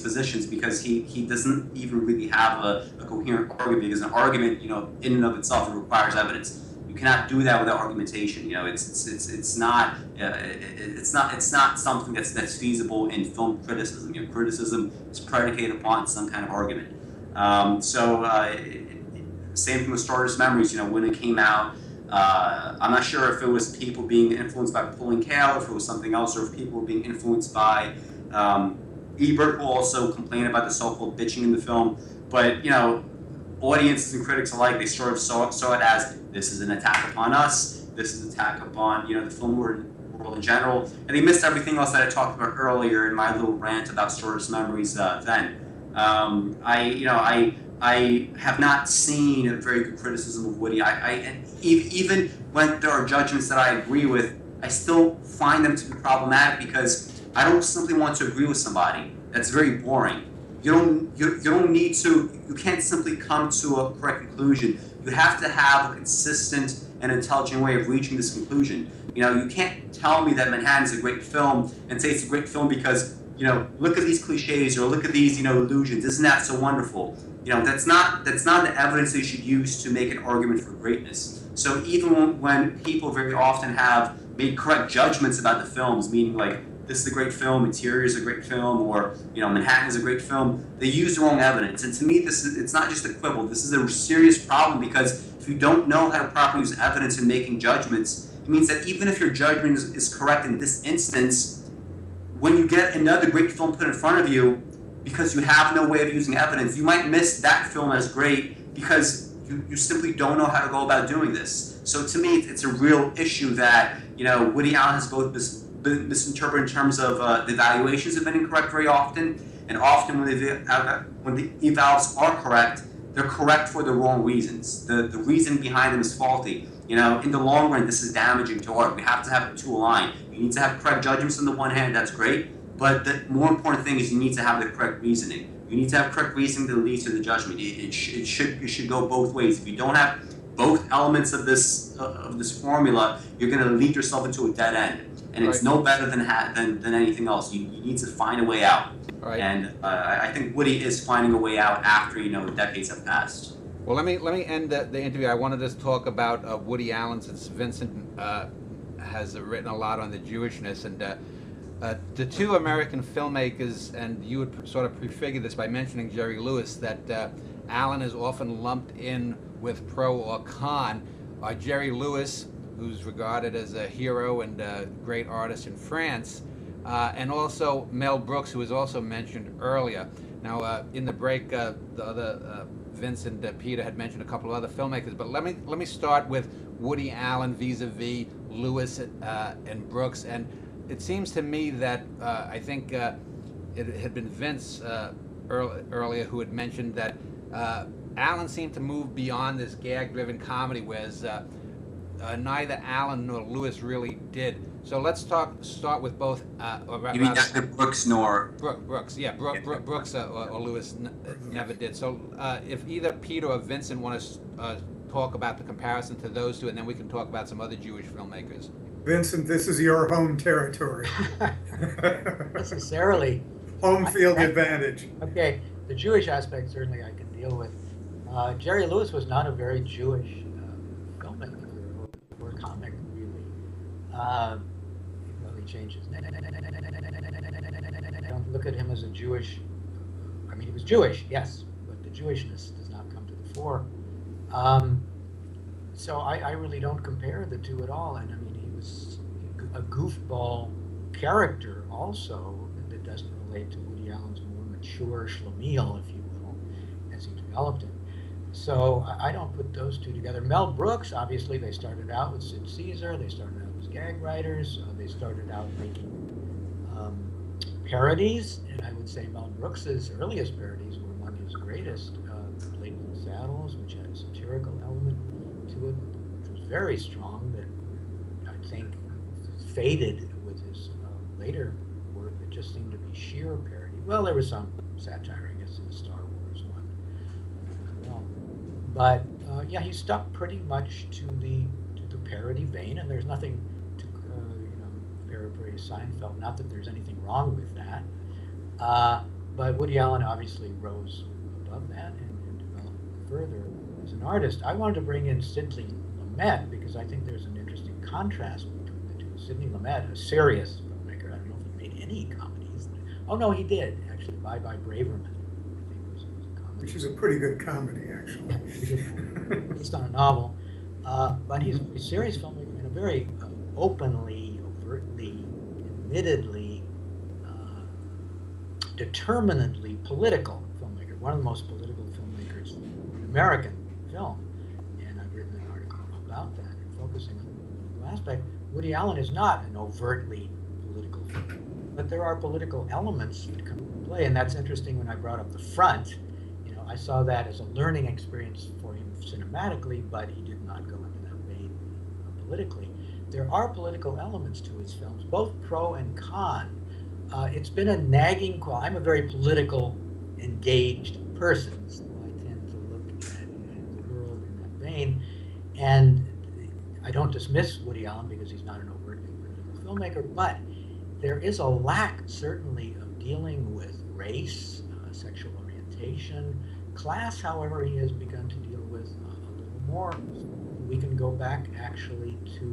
positions because he doesn't even really have a coherent argument. Because an argument, in and of itself, it requires evidence. You cannot do that without argumentation. It's not something that's feasible in film criticism. Criticism is predicated upon some kind of argument. Same thing with Stardust Memories. When it came out, I'm not sure if it was people being influenced by Pauline Kael, if it was something else, or if people were being influenced by Ebert, who also complained about the so-called bitching in the film. But audiences and critics alike, they sort of saw it as this is an attack upon us. This is an attack upon the film world in general, and they missed everything else that I talked about earlier in my little rant about Stardust Memories. I have not seen a very good criticism of Woody. And even when there are judgments that I agree with, I still find them to be problematic because I don't simply want to agree with somebody. That's very boring. You don't need to. You can't simply come to a correct conclusion. You have to have a consistent and intelligent way of reaching this conclusion. You can't tell me that Manhattan is a great film and say it's a great film because look at these cliches or look at these illusions. Isn't that so wonderful? That's not the evidence that you should use to make an argument for greatness. So even when people very often have made correct judgments about the films, meaning like this is a great film, Interior is a great film, or Manhattan is a great film, they use the wrong evidence. And to me, it's not just a quibble. This is a serious problem because if you don't know how to properly use evidence in making judgments, it means that even if your judgment is correct in this instance, when you get another great film put in front of you, because you have no way of using evidence, you might miss that film as great because you simply don't know how to go about doing this. So to me, it's a real issue that Woody Allen has both been misinterpreted in terms of the evaluations have been incorrect very often, and often when the evals are correct, they're correct for the wrong reasons. The reason behind them is faulty. In the long run, this is damaging to art. We have to have the two aligned. You need to have correct judgments on the one hand, that's great, but the more important thing is you need to have the correct reasoning. You need to have correct reasoning that leads to the judgment. It should go both ways. If you don't have both elements of this formula, you're going to lead yourself into a dead end, and it's no better than anything else. You need to find a way out, and I think Woody is finding a way out after decades have passed. Well, let me end the interview. I wanted to talk about Woody Allen, since Vincent has written a lot on the Jewishness, and the two American filmmakers, and you would sort of prefigure this by mentioning Jerry Lewis, that Allen is often lumped in with pro or con. Jerry Lewis, who's regarded as a hero and a great artist in France, and also Mel Brooks, who was also mentioned earlier. Now, in the break, the other Vincent, Peter had mentioned a couple of other filmmakers, but let me start with Woody Allen vis-a-vis Lewis and Brooks. And it seems to me that I think it had been Vince earlier who had mentioned that Allen seemed to move beyond this gag-driven comedy, whereas neither Allen nor Lewis really did. So let's start with both. You mean neither Brooks nor Brooks? Yeah, Brooks or Lewis never did. So if either Peter or Vincent want to talk about the comparison to those two, and then we can talk about some other Jewish filmmakers. Vincent, this is your home territory. Necessarily. Home field advantage. Okay, the Jewish aspect certainly I can deal with. Jerry Lewis was not a very Jewish filmmaker or comic, really. He changed his name. I don't look at him as a Jewish. I mean, he was Jewish, yes, but the Jewishness does not come to the fore. So I really don't compare the two at all. And I mean, he was a goofball character also that doesn't relate to Woody Allen's more mature schlemiel, if you will, as he developed it. So I don't put those two together. Mel Brooks, obviously, they started out with Sid Caesar. They started out as gag writers. They started out making parodies, and I would say Mel Brooks's earliest parodies were among his greatest. Blade in the Saddles, which had a satirical element to it, which was very strong that I think faded with his later work that just seemed to be sheer parody. Well, there was some satire, I guess, in the Star Wars one as well. But yeah, he stuck pretty much to the parody vein, and there's nothing to paraphrase Seinfeld. Not that there's anything wrong with that. But Woody Allen obviously rose above that and developed further as an artist. I wanted to bring in Sidney Lumet because I think there's an interesting contrast between the two. Sidney Lumet, a serious filmmaker, I don't know if he made any comedies. Oh no, he did actually. Bye Bye Braverman, I think was a comedy. Which is a pretty good comedy, actually. Based on a novel. But he's a serious filmmaker and a very openly, overtly, admittedly, determinedly political filmmaker, one of the most political filmmakers in American film. And I've written an article about that and focusing on the political aspect. Woody Allen is not an overtly political filmmaker, but there are political elements that come into play, and that's interesting. When I brought up The Front, I saw that as a learning experience for him cinematically, but he did not go into that vein politically. There are political elements to his films, both pro and con. It's been a nagging I'm a very political, engaged person, so I tend to look at the world in that vein. And I don't dismiss Woody Allen because he's not an overtly political filmmaker, but there is a lack, certainly, of dealing with race, sexual orientation. Class, however, he has begun to deal with a little more. We can go back, actually, to,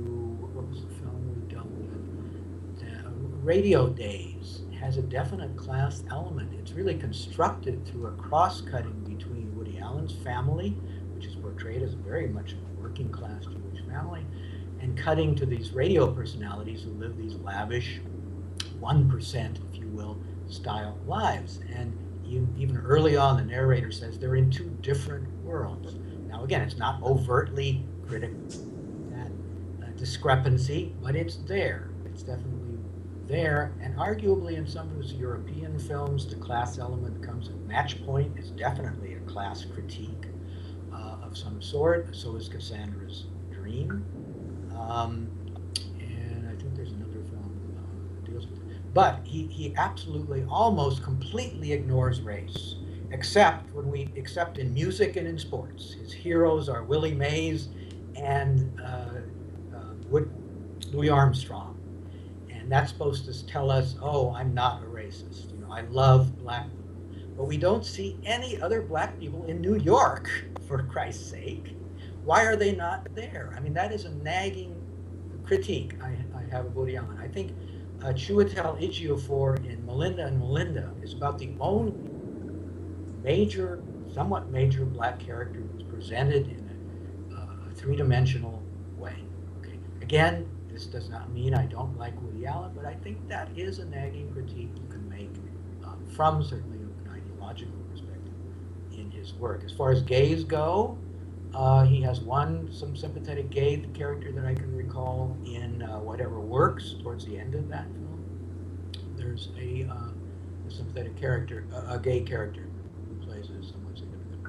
what was the film we dealt with? Radio Days has a definite class element. It's really constructed through a cross-cutting between Woody Allen's family, which is portrayed as very much a working-class Jewish family, and cutting to these radio personalities who live these lavish, 1%, if you will, style lives. And even early on, the narrator says they're in two different worlds. Now, again, it's not overtly critical, that discrepancy, but it's there. It's definitely there, and arguably in some of his European films, the class element comes at Match Point is definitely a class critique of some sort. So is Cassandra's Dream, and I think there's another film that deals with it. But he absolutely, almost completely ignores race, except in music and in sports. His heroes are Willie Mays and Louis Armstrong. And that's supposed to tell us, oh, I'm not a racist. I love black people. But we don't see any other black people in New York, for Christ's sake. Why are they not there? I mean, that is a nagging critique I have of Woody Allen. I think Chiwetel Ejiofor in Melinda and Melinda is about the only major, somewhat major black character who's presented in a three-dimensional way. Okay. Again, this does not mean I don't like Woody Allen, but I think that is a nagging critique you can make from certainly an ideological perspective in his work. As far as gays go, he has some sympathetic gay character that I can recall in Whatever Works towards the end of that film. There's a sympathetic character, a gay character who plays a somewhat significant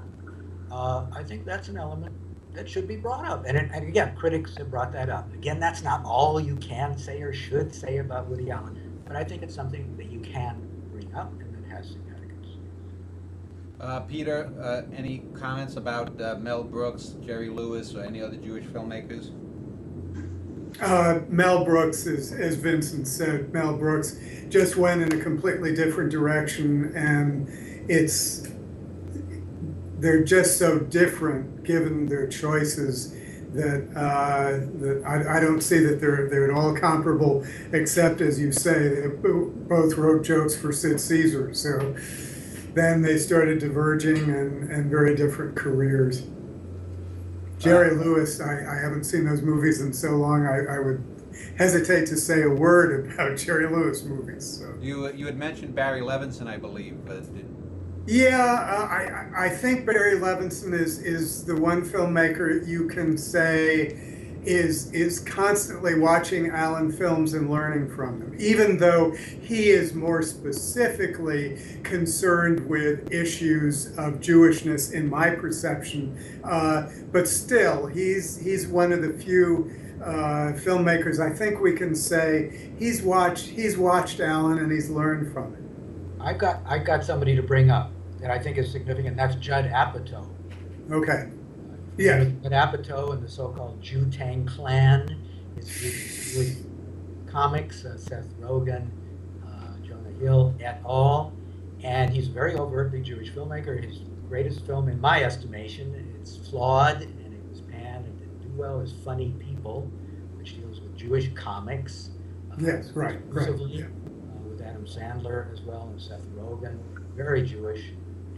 role. I think that's an element that should be brought up. And again, critics have brought that up. Again, that's not all you can say or should say about Woody Allen, but I think it's something that you can bring up and that has significance. Peter, any comments about Mel Brooks, Jerry Lewis, or any other Jewish filmmakers? Mel Brooks, as Vincent said, Mel Brooks just went in a completely different direction, and they're just so different given their choices that I don't see that they're at all comparable, except, as you say, they both wrote jokes for Sid Caesar. So then they started diverging and very different careers. Jerry Lewis, I haven't seen those movies in so long, I would hesitate to say a word about Jerry Lewis movies. So. You had mentioned Barry Levinson, I believe, but I think Barry Levinson is the one filmmaker you can say is constantly watching Alan films and learning from them, even though he is more specifically concerned with issues of Jewishness in my perception. But still, he's one of the few filmmakers I think we can say he's watched Alan and he's learned from it. I've got somebody to bring up that I think is significant. That's Judd Apatow. Okay. Yeah. Judd Apatow and the so-called Jew-Tang Clan. His comics, Seth Rogen, Jonah Hill et al. And he's a very overtly Jewish filmmaker. His greatest film, in my estimation, it's flawed and it was panned and didn't do well, is Funny People, which deals with Jewish comics. Yes, right. Exclusively, Yeah. with Adam Sandler as well and Seth Rogen. Very Jewish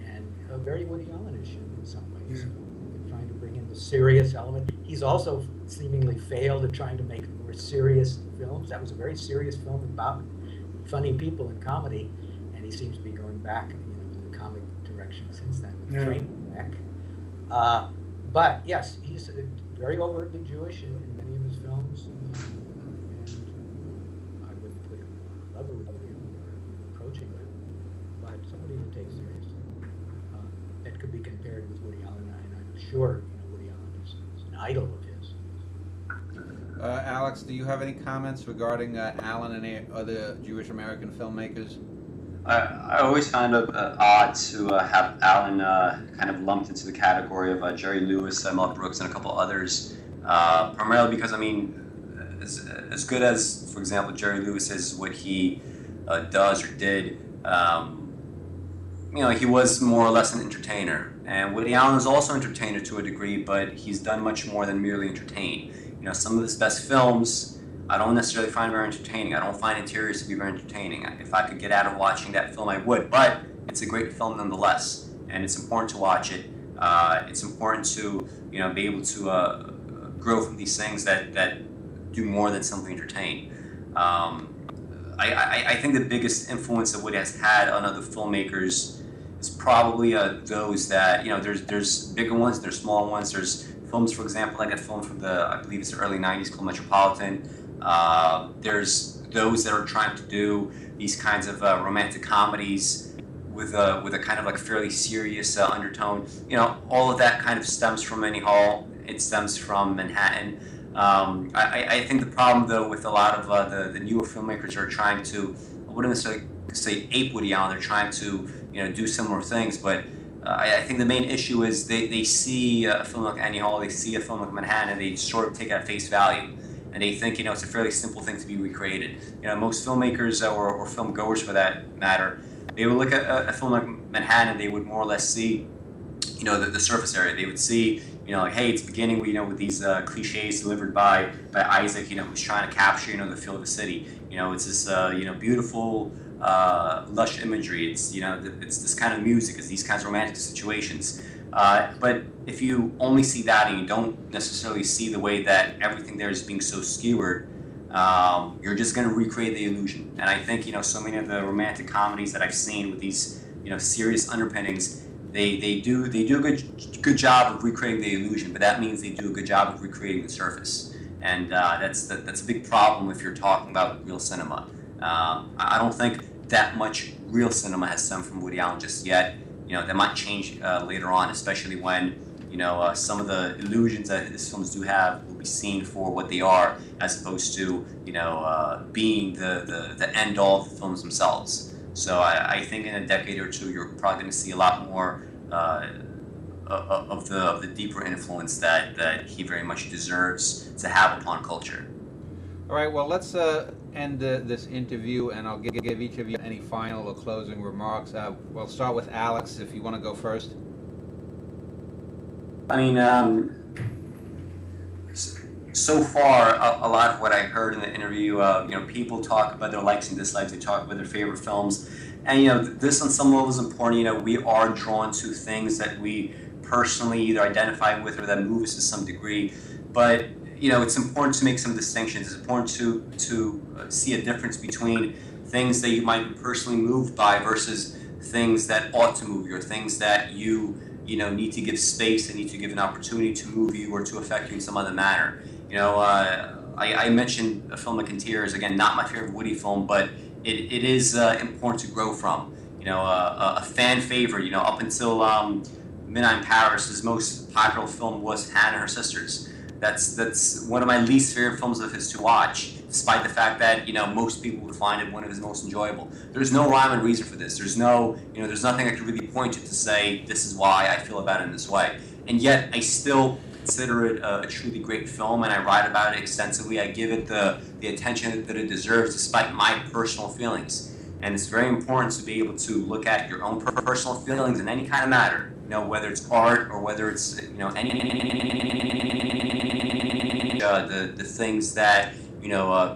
and very Woody Allen-ish in some ways. Yeah. Trying to bring in the serious element. He's also seemingly failed at trying to make more serious films. That was a very serious film about funny people in comedy, and he seems to be going back, to the comic direction since then. Yeah. Trainwreck. But yes, he's very overtly Jewish in many of his films, and I wouldn't put him on a level with him or approaching him, but somebody to take seriously. That could be compared with Woody Allen, and I'm sure Woody Allen is an idol of his. Alex, do you have any comments regarding Alan and any other Jewish American filmmakers? I always found it odd to have Alan kind of lumped into the category of Jerry Lewis, Mel Brooks, and a couple others. Primarily because, as good as, for example, Jerry Lewis is what he does or did, he was more or less an entertainer. And Woody Allen is also an entertainer to a degree, but he's done much more than merely entertain. Some of his best films, I don't necessarily find very entertaining. I don't find Interiors to be very entertaining. If I could get out of watching that film, I would, but it's a great film nonetheless, and it's important to watch it. It's important to, be able to grow from these things that do more than simply entertain. I think the biggest influence that Woody has had on other filmmakers is probably those that, there's bigger ones, there's small ones, there's films, for example, like a film from I believe it's the early 90s called Metropolitan. There's those that are trying to do these kinds of romantic comedies with a kind of like fairly serious undertone. All of that kind of stems from Annie Hall. It stems from Manhattan. I think the problem, though, with a lot of the newer filmmakers are trying to, I wouldn't necessarily say ape Woody Allen, they're trying to do similar things, but I think the main issue is they see a film like Annie Hall, they see a film like Manhattan, and they sort of take it at face value. And they think, it's a fairly simple thing to be recreated. Most filmmakers or film goers, for that matter, they would look at a film like Manhattan, and they would more or less see, the surface area. They would see, like, hey, it's beginning, with these cliches delivered by Isaac, who's trying to capture, the feel of the city. It's this, beautiful, lush imagery. It's, it's this kind of music. It's these kinds of romantic situations. But if you only see that and you don't necessarily see the way that everything there is being so skewered, you're just going to recreate the illusion. And I think, so many of the romantic comedies that I've seen with these, serious underpinnings, they do a good job of recreating the illusion, but that means they do a good job of recreating the surface. And that's a big problem if you're talking about real cinema. I don't think that much real cinema has stemmed from Woody Allen just yet. That might change later on, especially when, some of the illusions that his films do have will be seen for what they are, as opposed to, being the end-all of the films themselves. So I think in a decade or two, you're probably going to see a lot more of the deeper influence that he very much deserves to have upon culture. All right, well, let's end this interview, and I'll give each of you any final or closing remarks. We'll start with Alex, if you want to go first. So far, a lot of what I heard in the interview, people talk about their likes and dislikes, they talk about their favorite films, and this on some level is important. We are drawn to things that we personally either identify with or that move us to some degree, but it's important to make some distinctions. It's important to see a difference between things that you might be personally moved by versus things that ought to move you, or things that you need to give space and need to give an opportunity to move you or to affect you in some other manner. I mentioned a film like In Tears, again, not my favorite Woody film, but it is important to grow from. A fan favorite, up until Midnight in Paris, his most popular film was Hannah and Her Sisters. That's one of my least favorite films of his to watch, despite the fact that most people would find it one of his most enjoyable. There's no rhyme and reason for this. There's nothing I could really point to say this is why I feel about it in this way. And yet I still consider it a truly great film, and I write about it extensively. I give it the attention that it deserves, despite my personal feelings. And it's very important to be able to look at your own personal feelings in any kind of matter. Whether it's art or whether it's the things that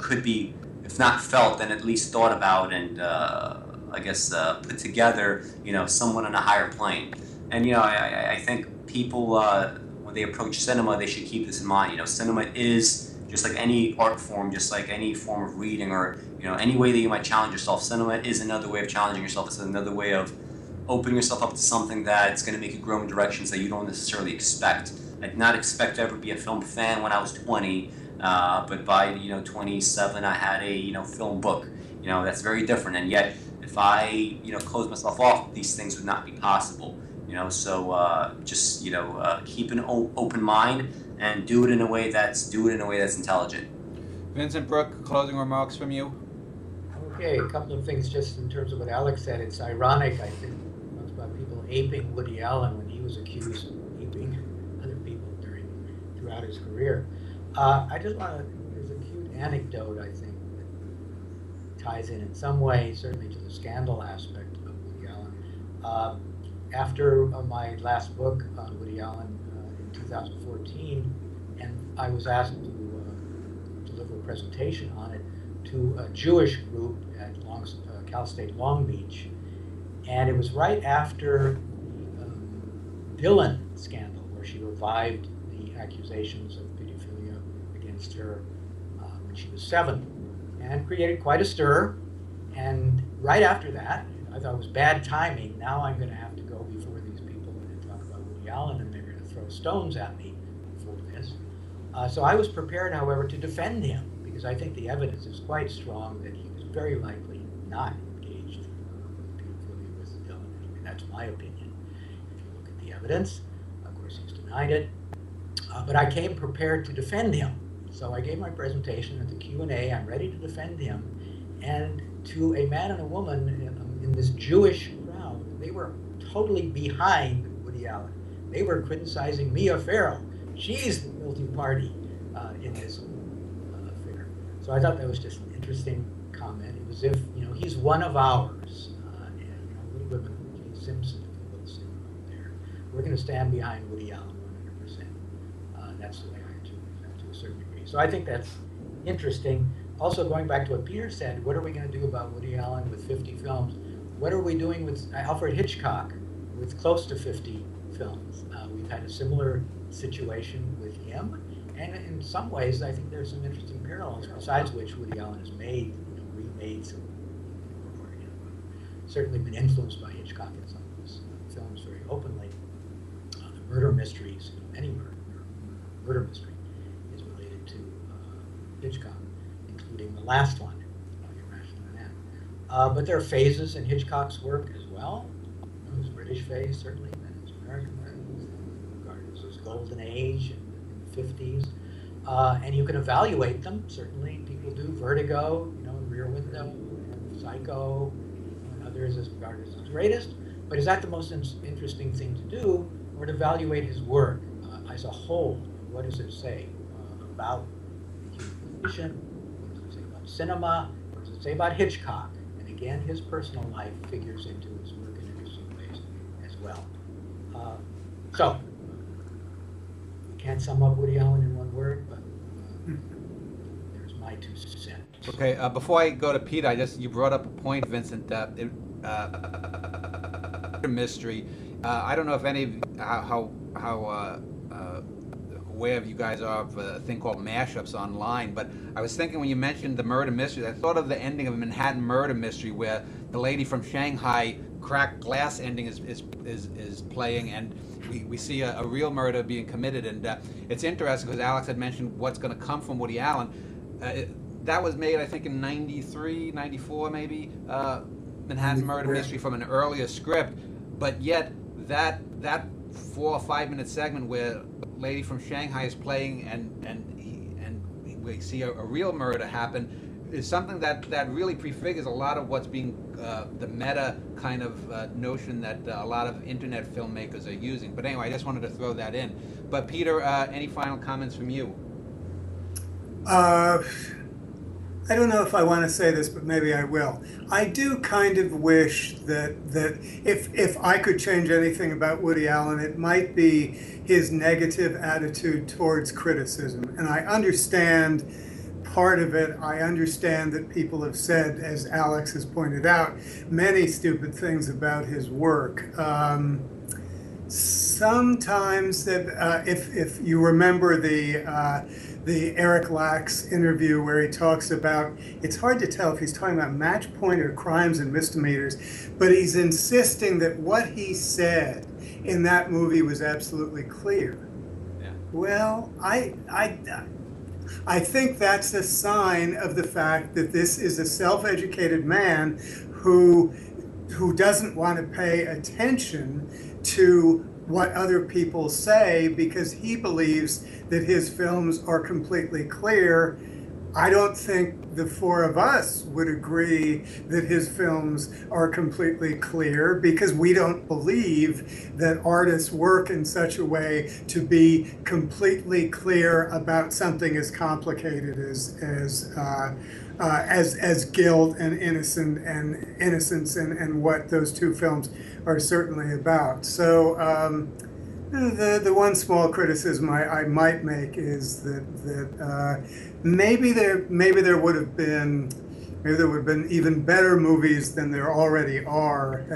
could be, if not felt, then at least thought about and I guess put together, someone on a higher plane. And I think people when they approach cinema, they should keep this in mind. Cinema is just like any art form, just like any form of reading, or any way that you might challenge yourself. Cinema is another way of challenging yourself. It's another way of opening yourself up to something that's going to make you grow in directions that you don't necessarily expect. I did not expect to ever be a film fan when I was 20, but by 27, I had a film book. That's very different. And yet, if I close myself off, these things would not be possible. So just keep an open mind and do it in a way that's intelligent. Vincent Brooke, closing remarks from you. Okay, a couple of things just in terms of what Alex said. It's ironic, I think, about people aping Woody Allen when he was accused of aping other people throughout his career. I just want to, there's a cute anecdote, I think, that ties in some way, certainly to the scandal aspect of Woody Allen. After my last book on Woody Allen in 2014, and I was asked to deliver a presentation on it to a Jewish group at Cal State Long Beach, and it was right after the Dylan scandal, where she revived the accusations of pedophilia against her when she was 7, and created quite a stir. And right after that, I thought it was bad timing. Now I'm going to have to go before these people and talk about Woody Allen, and they're going to throw stones at me for this. So I was prepared, however, to defend him, because I think the evidence is quite strong that he was very likely not engaged in pedophilia with Dylan. Anyway, that's my opinion. If you look at the evidence, of course he's denied it. But I came prepared to defend him. So I gave my presentation at the Q&A. I'm ready to defend him. And to a man and a woman in this Jewish crowd, they were totally behind Woody Allen. They were criticizing Mia Farrow. She's the guilty party in this affair. So I thought that was just an interesting comment. It was as if, he's one of ours. And, Little Women, Jane Simpson, if you will, sitting right there. We're going to stand behind Woody Allen 100%. That's the way I interpret that to a certain degree. So I think that's interesting. Also, going back to what Peter said, what are we going to do about Woody Allen with 50 films? What are we doing with Alfred Hitchcock with close to 50 films? We've had a similar situation with him, and in some ways, I think there's some interesting parallels. Besides which, Woody Allen has remade some, or certainly been influenced by Hitchcock in some of his films very openly. The murder mysteries, any murder mystery is related to Hitchcock, including the last one, Irrational Man. But there are phases in Hitchcock's work as well. His British phase, certainly, and his American phase, regarded as his golden age in the 50s. And you can evaluate them, certainly. People do. Vertigo, Rear Window, and Psycho, and others as regarded as his greatest. But is that the most interesting thing to do, or to evaluate his work as a whole? What does it say about the human condition? What does it say about cinema? What does it say about Hitchcock? And again, his personal life figures into his work in interesting ways as well. So, you can't sum up Woody Allen in one word, but there's my 2 cents. Okay, before I go to Peter, you brought up a point, Vincent, mystery. I don't know if any of how aware of you guys are of a thing called mashups online, but I was thinking when you mentioned the murder mystery, I thought of the ending of a Manhattan Murder Mystery where the lady from Shanghai cracked glass ending is playing, and we see a real murder being committed. And it's interesting because Alex had mentioned what's going to come from Woody Allen. That was made, I think, in 93, 94 maybe, Manhattan Murder Mystery, from an earlier script, but yet that 4 or 5 minute segment where Lady from Shanghai is playing and we see a real murder happen is something that really prefigures a lot of what's being the meta kind of notion that a lot of internet filmmakers are using. But anyway, I just wanted to throw that in. But Peter, any final comments from you? I don't know if I want to say this, but maybe I will. I do kind of wish that if I could change anything about Woody Allen, it might be his negative attitude towards criticism. And I understand part of it. I understand that people have said, as Alex has pointed out, many stupid things about his work. Sometimes that if you remember the Eric Lax interview where he talks about, it's hard to tell if he's talking about Match Point or Crimes and Misdemeanors, but he's insisting that what he said in that movie was absolutely clear. Yeah. Well, I think that's a sign of the fact that this is a self-educated man who doesn't want to pay attention to what other people say because he believes that his films are completely clear. I don't think the four of us would agree that his films are completely clear because we don't believe that artists work in such a way to be completely clear about something as complicated as guilt and innocence and what those two films are certainly about. So the one small criticism I might make is that maybe there would have been even better movies than there already are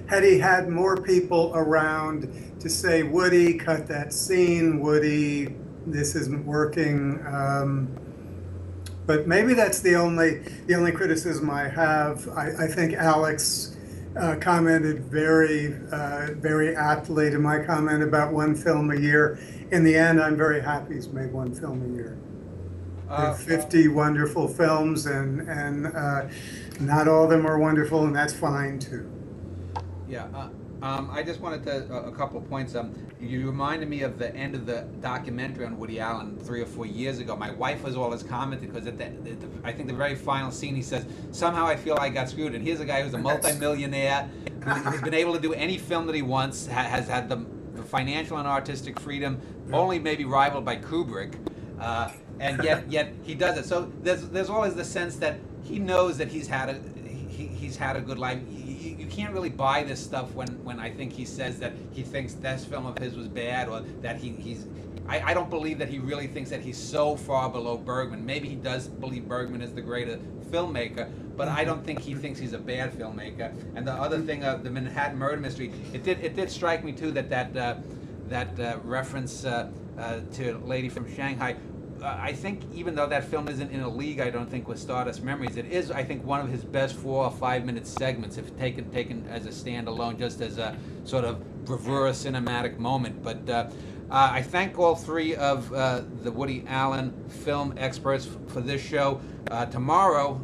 had he had more people around to say, Woody, cut that scene, Woody, this isn't working. But maybe that's the only criticism I have. I think Alex commented very aptly to my comment about one film a year. In the end, I'm very happy he's made one film a year. 50 wonderful films, and not all of them are wonderful, and that's fine too. Yeah. I just wanted to a couple of points. You reminded me of the end of the documentary on Woody Allen 3 or 4 years ago. My wife was always commenting because I think the very final scene he says, somehow I feel I got screwed. And here's a guy who's a multimillionaire, who's been able to do any film that he wants, has had the financial and artistic freedom, only maybe rivaled by Kubrick, and yet he does it. So there's always the sense that he knows that he's had a good life. You can't really buy this stuff when I think he says that he thinks this film of his was bad, or that I don't believe that he really thinks that he's so far below Bergman. Maybe he does believe Bergman is the greater filmmaker, but I don't think he thinks he's a bad filmmaker. And the other thing, the Manhattan Murder Mystery, it did strike me too that reference to Lady from Shanghai. I think even though that film isn't in a league, I don't think, with Stardust Memories, it is, I think, one of his best 4 or 5 minute segments, if taken as a standalone, just as a sort of bravura cinematic moment. But I thank all three of the Woody Allen film experts for this show. Tomorrow,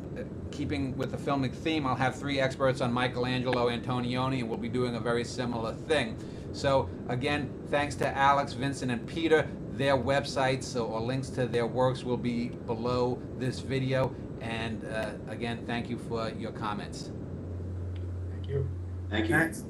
keeping with the filmic theme, I'll have 3 experts on Michelangelo Antonioni, and we'll be doing a very similar thing. So again, thanks to Alex, Vincent, and Peter. Their websites or links to their works will be below this video. And again, thank you for your comments. Thank you. Thank you. Thanks.